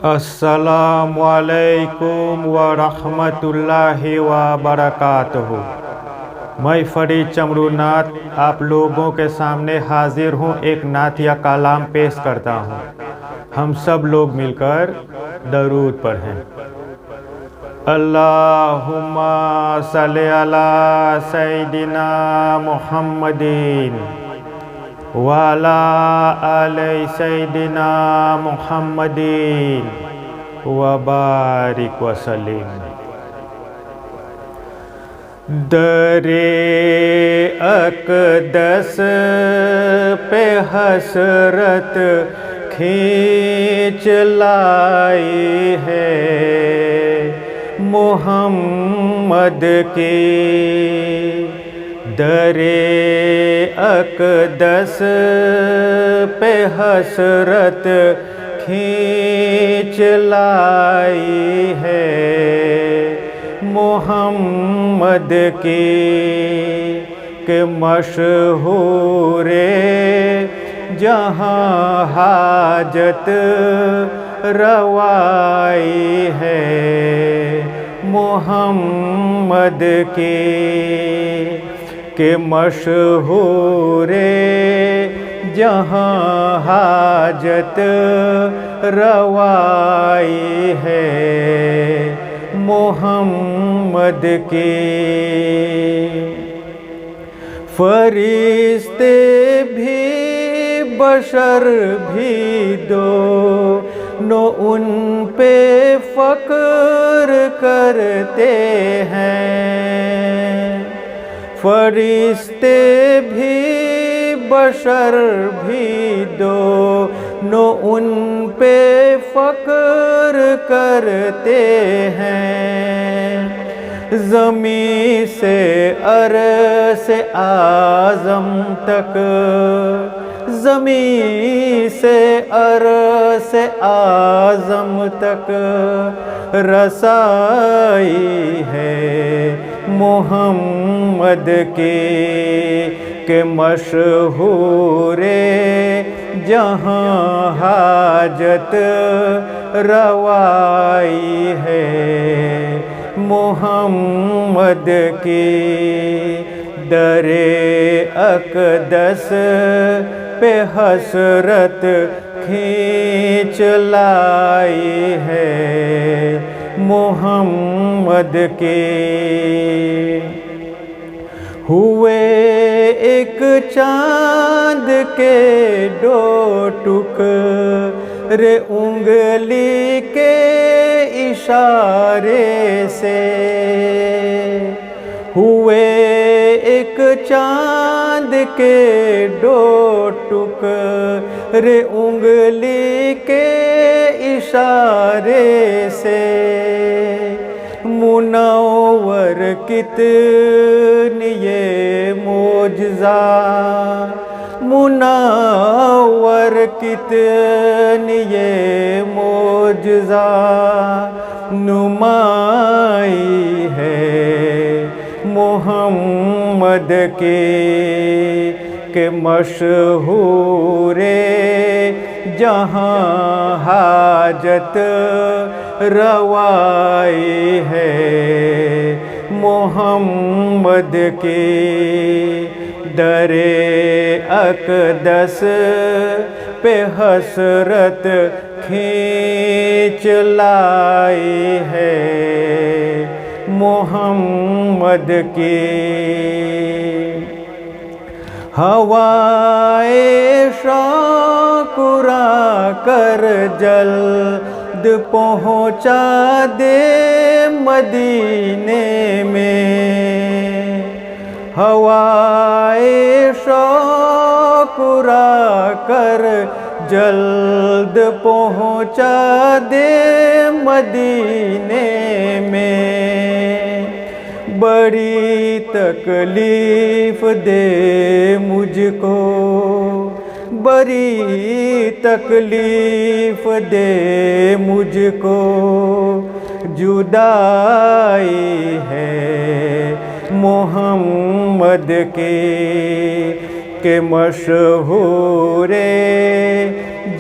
السلام علیکم ورحمۃ اللہ وبرکاتہ۔ میں فرید چمرو نعت آپ لوگوں کے سامنے حاضر ہوں، ایک نعت یا کلام پیش کرتا ہوں۔ ہم سب لوگ مل کر درود پڑھیں۔ اللہم صلی علی سیدنا محمدین وعلی آل سیدنا محمدین وبارک وسلم۔ در اقدس پہ حسرت کھینچ لائی ہے محمد کی، در اقدس پہ حسرت کھینچ لائی ہے محمد کی، کہ مشہور جہاں حاجت روائی ہے محمد کی، کہ مشہور جہاں حاجت روائی ہے محمد کی۔ فرشتے بھی بشر بھی دونوں ان پہ فخر کرتے ہیں، فرشتے بھی بشر بھی دونوں ان پہ فخر کرتے ہیں، زمین سے عرش اعظم تک، زمین سے عرش اعظم تک رسائی ہے محمد کی، کہ مشہور جہاں حاجت روائی ہے محمد کی، در اقدس پہ حسرت کھینچ لائی ہے محمد کی۔ ہوئے ایک چاند کے دو ٹکڑے انگلی کے اشارے سے، ہوئے ایک چاند کے دو ٹکڑے انگلی کے اشارے سے، منور کتنی یہ معجزہ، منور کتنی یہ معجزہ نمائی ہے محمد کی، کہ مشہور جہاں حاجت روائی ہے محمد کی، در اقدس پہ حسرت کھینچ لائی ہے محمد کی۔ ہوائے شوق اڑا کر جلد پہنچا دے مدینے میں، ہوائے شوق اڑا کر جلد پہنچا دے مدینے میں، بڑی تکلیف دے مجھ کو، بڑی تکلیف دے مجھ کو جدائی ہے محمد کی، کہ مشہور